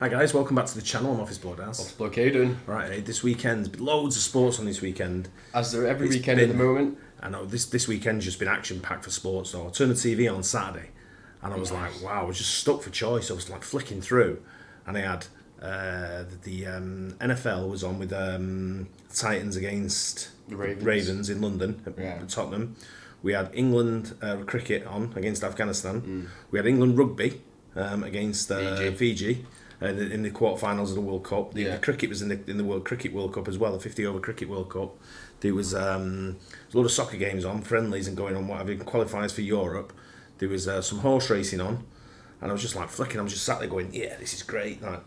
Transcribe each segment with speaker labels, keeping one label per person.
Speaker 1: Hi guys, welcome back to the channel. I'm Office Blow Daz.
Speaker 2: Office Blow Aidan.
Speaker 1: Right, this weekend, loads of sports on this weekend.
Speaker 2: As there every weekend at the moment.
Speaker 1: I know, this weekend's just been action-packed for sports. So I turned the TV on Saturday, and I was like, wow, I was just stuck for choice. I was like flicking through, and I had the NFL was on with Titans against
Speaker 2: The
Speaker 1: Ravens in London, at Tottenham. We had England cricket on against Afghanistan. We had England rugby against Fiji. In the quarterfinals of the World Cup, the cricket was in the World Cricket World Cup as well, the 50-over Cricket World Cup. There was a lot of soccer games on, friendlies and going on, whatever, qualifiers for Europe. There was some horse racing on, and I was just like flicking. I was just sat there going, yeah, this is great. Like,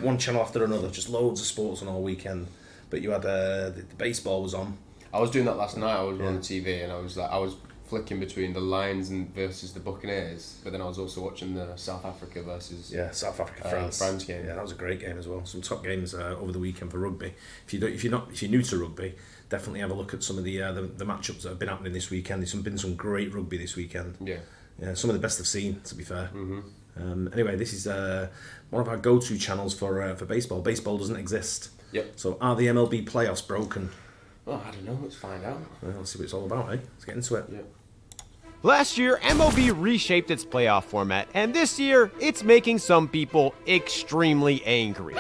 Speaker 1: one channel after another, just loads of sports on all weekend. But you had the baseball was on.
Speaker 2: I was doing that last night. I was on the TV and I was flicking between the Lions versus the Buccaneers, but then I was also watching the South Africa versus
Speaker 1: South Africa France
Speaker 2: game.
Speaker 1: Yeah, that was a great game as well. Some top games over the weekend for rugby. If you're new to rugby, definitely have a look at some of the matchups that have been happening this weekend. There's been some great rugby this weekend. Yeah, some of the best I've seen, to be fair. Anyway, this is one of our go-to channels for baseball. Baseball doesn't exist.
Speaker 2: Yep.
Speaker 1: So are the MLB playoffs broken?
Speaker 2: Well, I don't know. Let's find out.
Speaker 1: Well, let's see what it's all about, eh? Let's get into it.
Speaker 2: Yeah.
Speaker 3: Last year, MLB reshaped its playoff format, and this year, it's making some people extremely angry.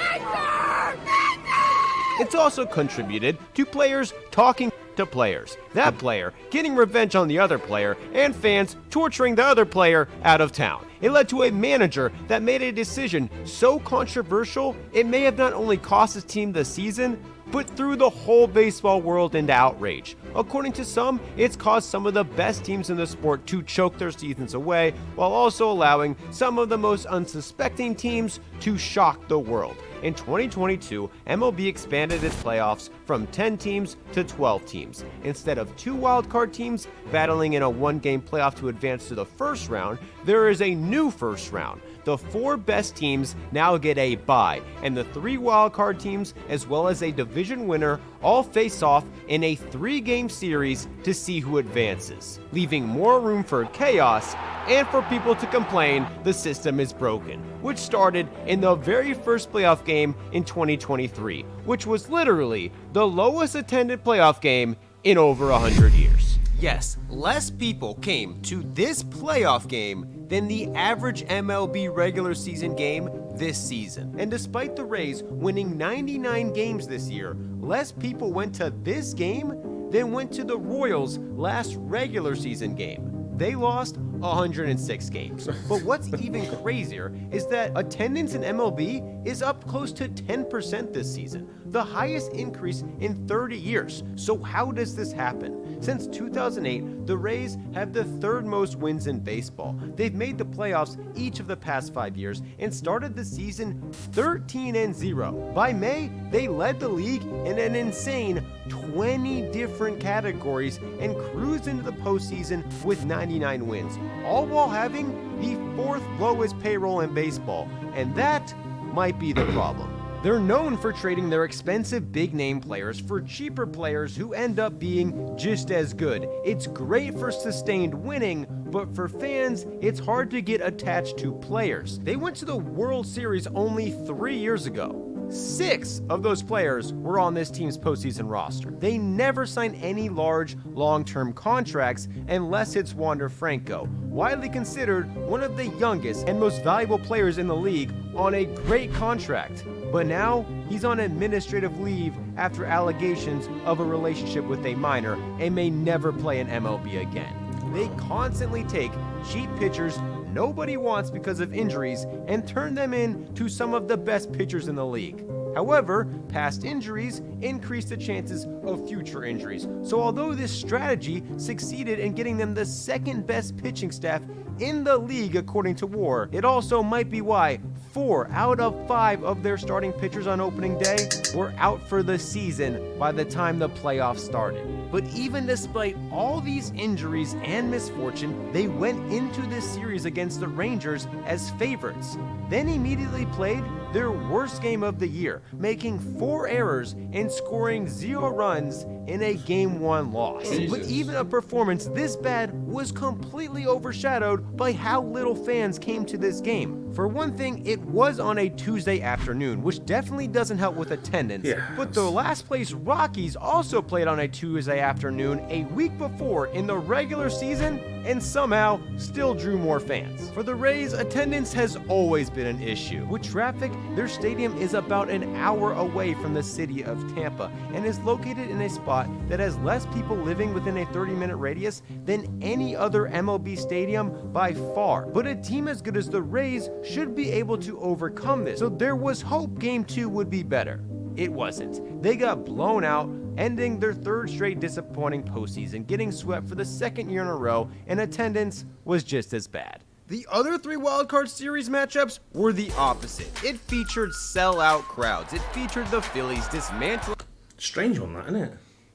Speaker 3: It's also contributed to players talking to players, that player getting revenge on the other player, and fans torturing the other player out of town. It led to a manager that made a decision so controversial, it may have not only cost his team the season, but threw the whole baseball world into outrage. According to some, it's caused some of the best teams in the sport to choke their seasons away, while also allowing some of the most unsuspecting teams to shock the world. In 2022, MLB expanded its playoffs from 10 teams to 12 teams. Instead of 2 wildcard teams battling in a one-game playoff to advance to the first round, there is a new first round. The 4 best teams now get a bye, and the 3 wildcard teams, as well as a division winner, all face off in a 3-game series to see who advances, leaving more room for chaos and for people to complain the system is broken, which started in the very first playoff game in 2023, which was literally the lowest attended playoff game in over 100 years. Yes, less people came to this playoff game than the average MLB regular season game this season. And despite the Rays winning 99 games this year, less people went to this game than went to the Royals' last regular season game. They lost 106 games. But what's even crazier is that attendance in MLB is up close to 10% this season, the highest increase in 30 years. So how does this happen? Since 2008, the Rays have the 3rd most wins in baseball. They've made the playoffs each of the past 5 years and started the season 13-0. By May, they led the league in an insane 20 different categories and cruised into the postseason with 99 wins, all while having the 4th lowest payroll in baseball. And that might be the problem. They're known for trading their expensive big-name players for cheaper players who end up being just as good. It's great for sustained winning, but for fans, it's hard to get attached to players. They went to the World Series only 3 years ago. 6 of those players were on this team's postseason roster. They never signed any large, long-term contracts unless it's Wander Franco, widely considered one of the youngest and most valuable players in the league, on a great contract. But now, he's on administrative leave after allegations of a relationship with a minor and may never play in MLB again. They constantly take cheap pitchers nobody wants because of injuries and turn them into some of the best pitchers in the league. However, past injuries increase the chances of future injuries. So although this strategy succeeded in getting them the 2nd best pitching staff in the league according to WAR, it also might be why 4 out of 5 of their starting pitchers on opening day were out for the season by the time the playoffs started. But even despite all these injuries and misfortune, they went into this series against the Rangers as favorites, then immediately played their worst game of the year, making 4 errors and scoring 0 runs in a Game 1 loss.
Speaker 2: Jesus.
Speaker 3: But even a performance this bad was completely overshadowed by how little fans came to this game. For one thing, it was on a Tuesday afternoon, which definitely doesn't help with attendance. But the last place Rockies also played on a Tuesday afternoon a week before in the regular season, and somehow still drew more fans. For the Rays, attendance has always been an issue. With traffic, their stadium is about an hour away from the city of Tampa and is located in a spot that has less people living within a 30-minute radius than any other MLB stadium by far. But a team as good as the Rays should be able to overcome this, so there was hope Game 2 would be better. It wasn't. They got blown out, ending their third straight disappointing postseason, getting swept for the second year in a row, and attendance was just as bad. The other 3 wildcard series matchups were the opposite. It featured sellout crowds. It featured the Phillies dismantling.
Speaker 1: Strange one, that, isn't it?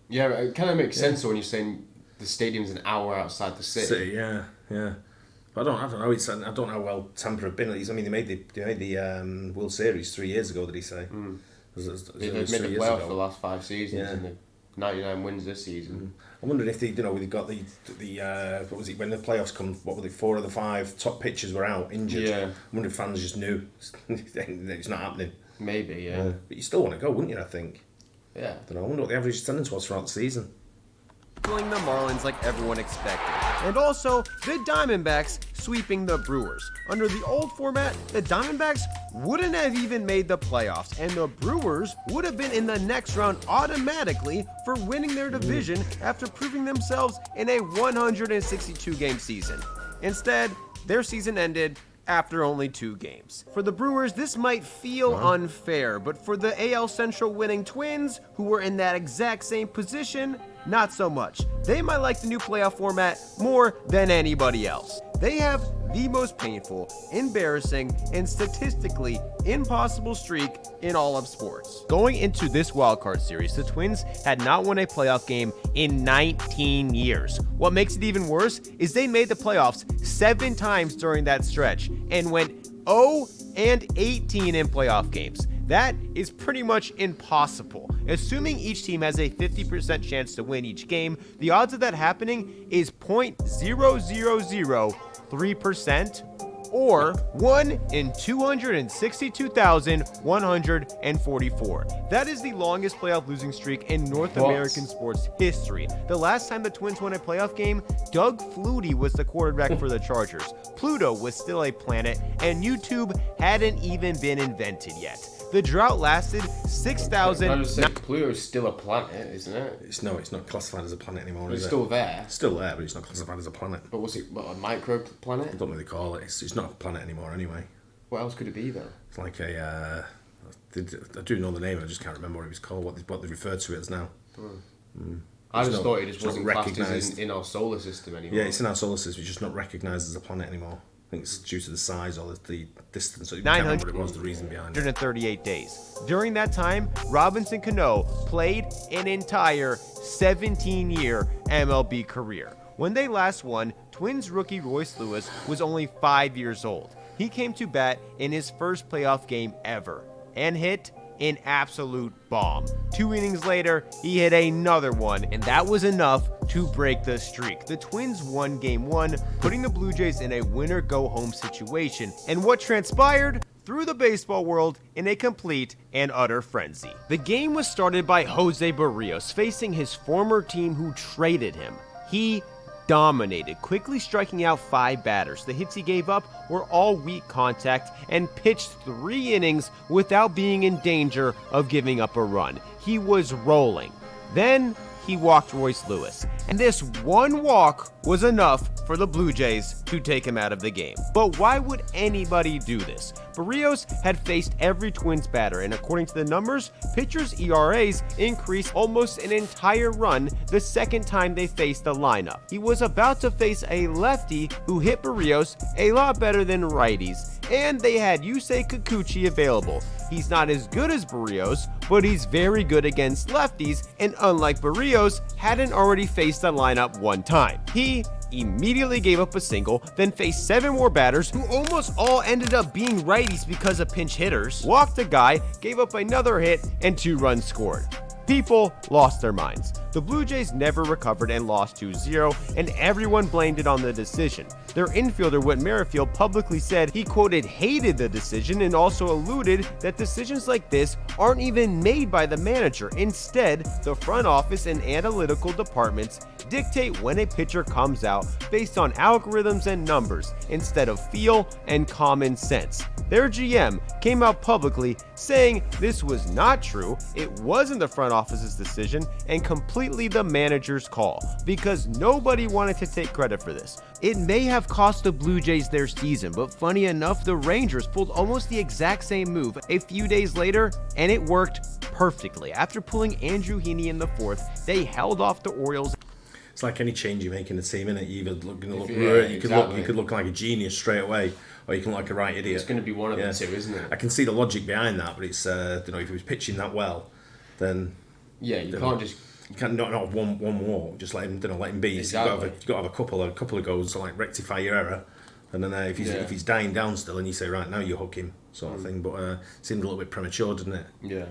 Speaker 2: Yeah, it kind of makes sense when you're saying the stadium's an hour outside the city.
Speaker 1: Yeah. But I don't know. I don't know how well Tampa have been. I mean, they made the World Series 3 years ago. Did he say?
Speaker 2: They've made the playoffs for the last 5 seasons and the 99 wins this season.
Speaker 1: I'm wondering if they got the what was it when the playoffs come? What were they? 4 of the 5 top pitchers were out injured. Yeah. I wonder if fans just knew it's not happening.
Speaker 2: Maybe, yeah.
Speaker 1: But you still want to go, wouldn't you? I think.
Speaker 2: Yeah.
Speaker 1: I don't know. I wonder what the average attendance was throughout the season.
Speaker 3: The Marlins like everyone expected. And also, the Diamondbacks sweeping the Brewers. Under the old format, the Diamondbacks wouldn't have even made the playoffs, and the Brewers would have been in the next round automatically for winning their division after proving themselves in a 162-game season. Instead, their season ended after only 2 games. For the Brewers, this might feel unfair, but for the AL Central winning Twins, who were in that exact same position, not so much. They might like the new playoff format more than anybody else. They have the most painful, embarrassing, and statistically impossible streak in all of sports. Going into this wildcard series, the Twins had not won a playoff game in 19 years. What makes it even worse is they made the playoffs 7 times during that stretch and went 0-18 in playoff games. That is pretty much impossible. Assuming each team has a 50% chance to win each game, the odds of that happening is 0.0003%, or 1 in 262,144. That is the longest playoff losing streak in North American sports history. The last time the Twins won a playoff game, Doug Flutie was the quarterback for the Chargers. Pluto was still a planet, and YouTube hadn't even been invented yet. The drought lasted 6,000.
Speaker 2: Pluto's still a planet, isn't it?
Speaker 1: It's not classified as a planet anymore.
Speaker 2: It's still there.
Speaker 1: Still there, but it's not classified as a planet.
Speaker 2: But what's it? What, a micro planet?
Speaker 1: I don't know what they call it. It's not a planet anymore anyway.
Speaker 2: What else could it be though?
Speaker 1: It's like a. I do know the name. I just can't remember what it was called. What they refer to it as now.
Speaker 2: I just thought it just wasn't recognised in our solar system anymore.
Speaker 1: Yeah, it's in our solar system. It's just not recognised as a planet anymore. I think it's due to the size or the distance. So
Speaker 3: 900.
Speaker 1: What it was, the reason behind it.
Speaker 3: 138 days. During that time, Robinson Cano played an entire 17-year MLB career. When they last won, Twins rookie Royce Lewis was only 5 years old. He came to bat in his first playoff game ever and hit an absolute bomb. 2 innings later, he hit another one, and that was enough to break the streak. The Twins won Game 1, putting the Blue Jays in a winner-go-home situation. And what transpired? Through the baseball world in a complete and utter frenzy. The game was started by Jose Barrios facing his former team who traded him. He dominated, quickly striking out 5 batters. The hits he gave up were all weak contact and pitched 3 innings without being in danger of giving up a run. He was rolling. Then he walked Royce Lewis, and this one walk was enough for the Blue Jays to take him out of the game. But why would anybody do this? Barrios had faced every Twins batter, and according to the numbers, pitchers' ERAs increased almost an entire run the second time they faced the lineup. He was about to face a lefty who hit Barrios a lot better than righties, and they had Yusei Kikuchi available. He's not as good as Barrios, but he's very good against lefties, and unlike Barrios, hadn't already faced the lineup one time. He immediately gave up a single, then faced 7 more batters who almost all ended up being righties because of pinch hitters, walked a guy, gave up another hit, and 2 runs scored. People lost their minds. The Blue Jays never recovered and lost 2-0, and everyone blamed it on the decision. Their infielder Whit Merrifield publicly said he, quoted, hated the decision, and also alluded that decisions like this aren't even made by the manager. Instead, the front office and analytical departments dictate when a pitcher comes out based on algorithms and numbers instead of feel and common sense. Their GM came out publicly saying this was not true, it wasn't the front office's decision, and completely the manager's call, because nobody wanted to take credit for this. It may have cost the Blue Jays their season, but funny enough, the Rangers pulled almost the exact same move a few days later, and it worked perfectly. After pulling Andrew Heaney in the fourth, they held off the Orioles.
Speaker 1: It's like any change you make in a team, innit? You're either going to look,
Speaker 2: exactly.
Speaker 1: you could look like a genius straight away, or you can look like a right idiot.
Speaker 2: It's going to be one of the two, isn't it?
Speaker 1: I can see the logic behind that, but it's if he was pitching that well, then
Speaker 2: you can't just.
Speaker 1: You can't not have one walk. Just let him be.
Speaker 2: Exactly.
Speaker 1: You've got to have a couple of goals to like rectify your error, and then if he's dying down still, and you say right now you hook him sort of thing. But it seemed a little bit premature, didn't it?
Speaker 2: Yeah.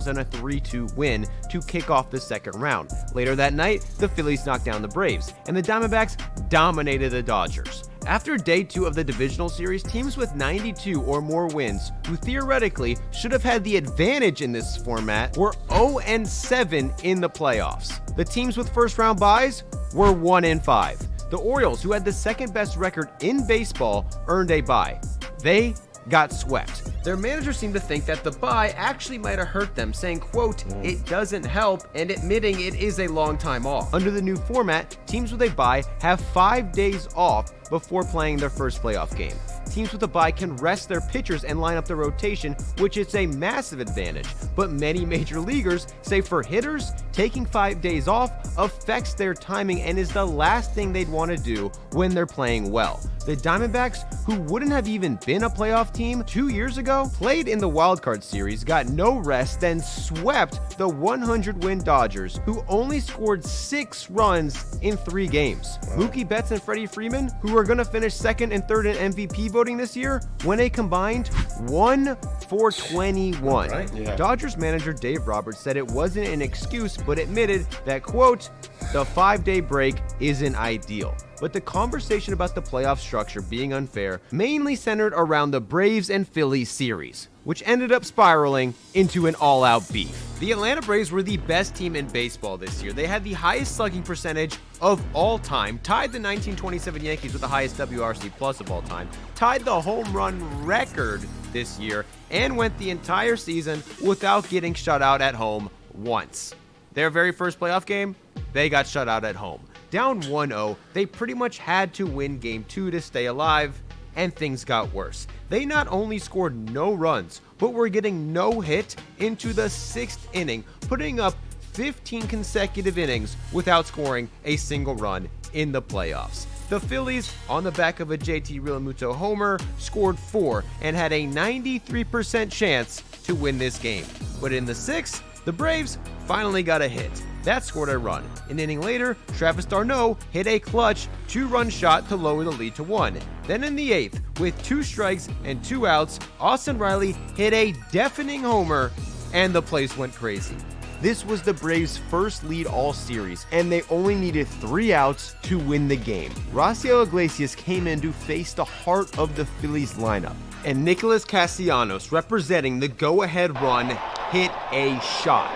Speaker 3: And a 3-2 win to kick off the second round. Later that night, the Phillies knocked down the Braves, and the Diamondbacks dominated the Dodgers. After day 2 of the divisional series, teams with 92 or more wins, who theoretically should have had the advantage in this format, were 0-7 in the playoffs. The teams with first-round byes were 1-5. The Orioles, who had the second best record in baseball, earned a bye. They got swept. Their manager seemed to think that the bye actually might have hurt them, saying, quote, it doesn't help, and admitting it is a long time off. Under the new format, teams with a bye have 5 days off before playing their first playoff game. Teams with a bye can rest their pitchers and line up the rotation, which is a massive advantage. But many major leaguers say for hitters, taking 5 days off affects their timing and is the last thing they'd want to do when they're playing well. The Diamondbacks, who wouldn't have even been a playoff team 2 years ago, played in the wildcard series, got no rest, then swept the 100-win Dodgers, who only scored 6 runs in 3 games. Wow. Mookie Betts and Freddie Freeman, who are going to finish second and third in MVP voting this year, went a combined 1-for-21.
Speaker 1: Right.
Speaker 2: Yeah.
Speaker 3: Dodgers manager Dave Roberts said it wasn't an excuse, but admitted that, quote, the 5-day break isn't ideal. But the conversation about the playoff structure being unfair mainly centered around the Braves and Phillies series, which ended up spiraling into an all-out beef. The Atlanta Braves were the best team in baseball this year. They had the highest slugging percentage of all time, tied the 1927 Yankees with the highest WRC plus of all time, tied the home run record this year, and went the entire season without getting shut out at home once. Their very first playoff game, they got shut out at home. Down 1-0, they pretty much had to win Game 2 to stay alive, and things got worse. They not only scored no runs, but were getting no hit into the 6th inning, putting up 15 consecutive innings without scoring a single run in the playoffs. The Phillies, on the back of a JT Realmuto homer, scored 4 and had a 93% chance to win this game. But in the 6th, the Braves finally got a hit. That scored a run. An inning later, Travis d'Arnaud hit a clutch 2-run shot to lower the lead to 1. Then in the 8th, with 2 strikes and 2 outs, Austin Riley hit a deafening homer, and the place went crazy. This was the Braves' first lead all series, and they only needed 3 outs to win the game. Raisel Iglesias came in to face the heart of the Phillies lineup, and Nicholas Castellanos, representing the go-ahead run, hit a shot.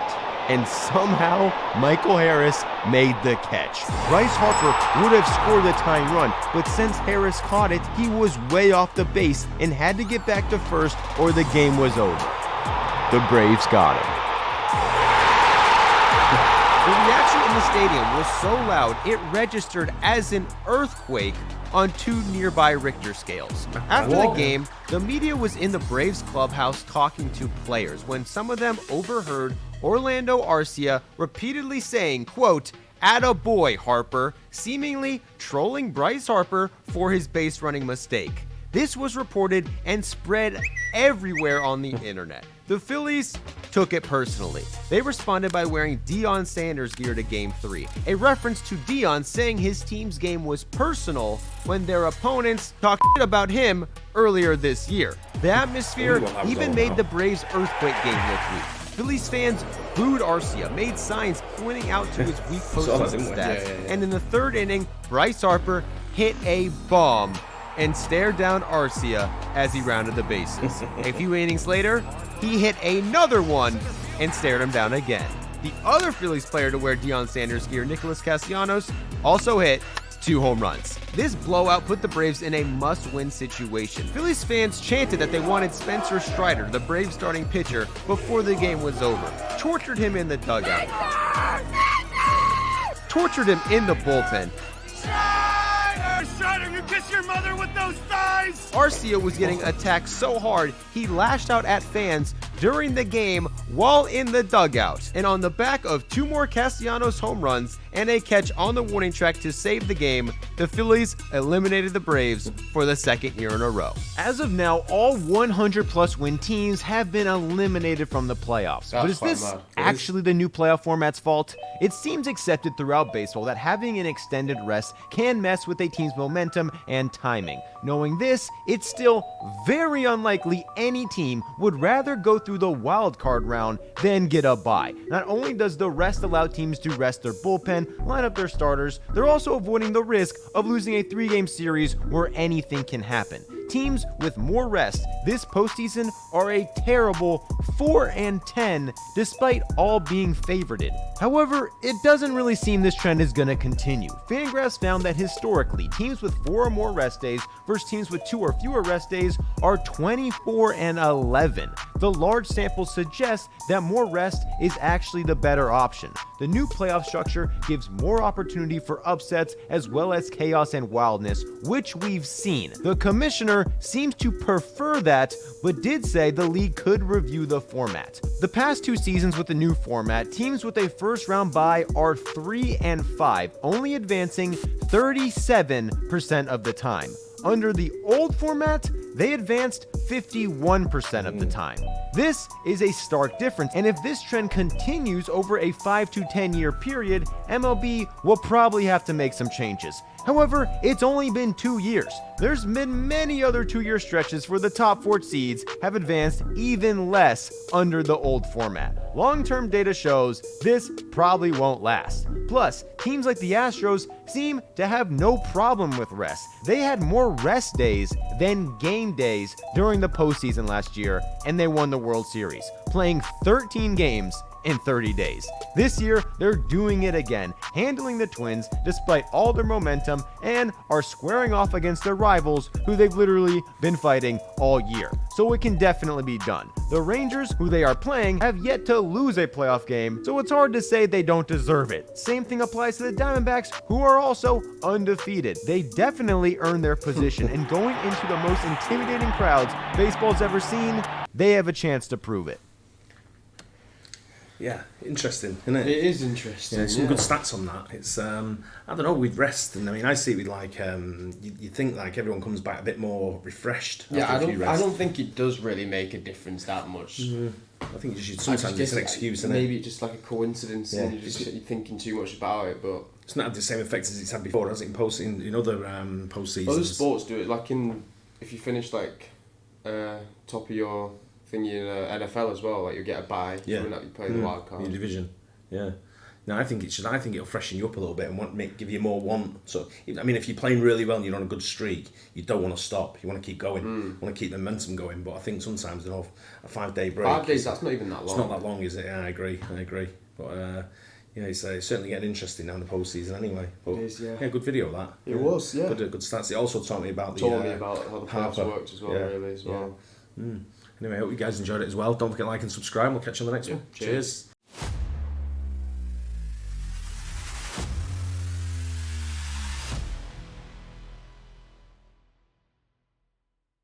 Speaker 3: And somehow, Michael Harris made the catch. Bryce Harper would have scored the tying run, but since Harris caught it, he was way off the base and had to get back to first or the game was over. The Braves got him. The reaction in the stadium was so loud, it registered as an earthquake on 2 nearby Richter scales. After the game, the media was in the Braves clubhouse talking to players when some of them overheard Orlando Arcia repeatedly saying, quote, "Attaboy, Harper," seemingly trolling Bryce Harper for his base running mistake. This was reported and spread everywhere on the internet. The Phillies took it personally. They responded by wearing Deion Sanders gear to Game 3, a reference to Deion saying his team's game was personal when their opponents talked shit about him earlier this year. The atmosphere even made the Braves' earthquake game look weak. Phillies fans booed Arcia, made signs pointing out to his weak postseason stats. And in the third inning, Bryce Harper hit a bomb and stared down Arcia as he rounded the bases. A few innings later, he hit another one and stared him down again. The other Phillies player to wear Deion Sanders gear, Nicholas Castellanos, also hit 2 home runs. This blowout put the Braves in a must-win situation. Phillies fans chanted that they wanted Spencer Strider, the Braves starting pitcher, before the game was over. Tortured him in the dugout. Tortured him in the bullpen.
Speaker 4: Strider, you kiss your mother with those thighs!
Speaker 3: Arcia was getting attacked so hard, he lashed out at fans during the game while in the dugout. And on the back of 2 more Castellanos home runs and a catch on the warning track to save the game, the Phillies eliminated the Braves for the 2nd year in a row. As of now, all 100-plus win teams have been eliminated from the playoffs. But is this actually the new playoff format's fault? It seems accepted throughout baseball that having an extended rest can mess with a team's momentum and timing. Knowing this, it's still very unlikely any team would rather go through the wild card round than get a bye. Not only does the rest allow teams to rest their bullpen, line up their starters, they're also avoiding the risk of losing a 3-game series where anything can happen. Teams with more rest this postseason are a terrible 4-10 despite all being favorited. However, it doesn't really seem this trend is going to continue. Fangraphs found that historically, teams with 4 or more rest days versus teams with 2 or fewer rest days are 24-11. The large sample suggests that more rest is actually the better option. The new playoff structure gives more opportunity for upsets as well as chaos and wildness, which we've seen. The commissioner seems to prefer that, but did say the league could review the format. The past 2 seasons with the new format, teams with a first-round bye are 3-5, only advancing 37% of the time. Under the old format, they advanced 51% of the time. This is a stark difference, and if this trend continues over a 5 to 10 year period, MLB will probably have to make some changes. However, it's only been 2 years. There's been many other 2-year stretches where the top 4 seeds have advanced even less under the old format. Long-term data shows this probably won't last. Plus, teams like the Astros seem to have no problem with rest. They had more rest days than game days during the postseason last year, and they won the World Series, playing 13 games in 30 days. This year, they're doing it again, handling the Twins despite all their momentum, and are squaring off against their rivals who they've literally been fighting all year. So it can definitely be done. The Rangers, who they are playing, have yet to lose a playoff game, so it's hard to say they don't deserve it. Same thing applies to the Diamondbacks, who are also undefeated. They definitely earned their position, and going into the most intimidating crowds baseball's ever seen, they have a chance to prove it.
Speaker 1: Yeah, interesting, isn't it?
Speaker 2: It is interesting.
Speaker 1: Yeah, some good stats on that. It's I don't know, with rest, and I mean, I see it with like you think like everyone comes back a bit more refreshed.
Speaker 2: Yeah, I don't think it does really make a difference that much.
Speaker 1: I think sometimes it's an excuse, isn't it?
Speaker 2: Maybe it's just like a coincidence, and you're thinking too much about it. But
Speaker 1: it's not had the same effect as it's had before, has it? In other postseasons.
Speaker 2: Other sports do it. Like if you finish like top of your thingy in NFL as well, like you get a bye.
Speaker 1: Yeah,
Speaker 2: you play the wild card.
Speaker 1: Your division. Yeah. No, I think it'll freshen you up a little bit and give you more want. So, I mean, if you're playing really well and you're on a good streak, you don't want to stop. You want to keep going. You want to keep the momentum going. But I think sometimes a 5-day break.
Speaker 2: 5 days, that's not even that long.
Speaker 1: It's not that long, is it? Yeah, I agree. But yeah, it's certainly getting interesting now in the postseason anyway. But,
Speaker 2: it is, yeah.
Speaker 1: Yeah, good video of that.
Speaker 2: It was, yeah.
Speaker 1: Good stats. It also taught me about
Speaker 2: how the playoffs worked as well, really, as well.
Speaker 1: Anyway, I hope you guys enjoyed it as well. Don't forget to like and subscribe. We'll catch you on the next one.
Speaker 2: Cheers.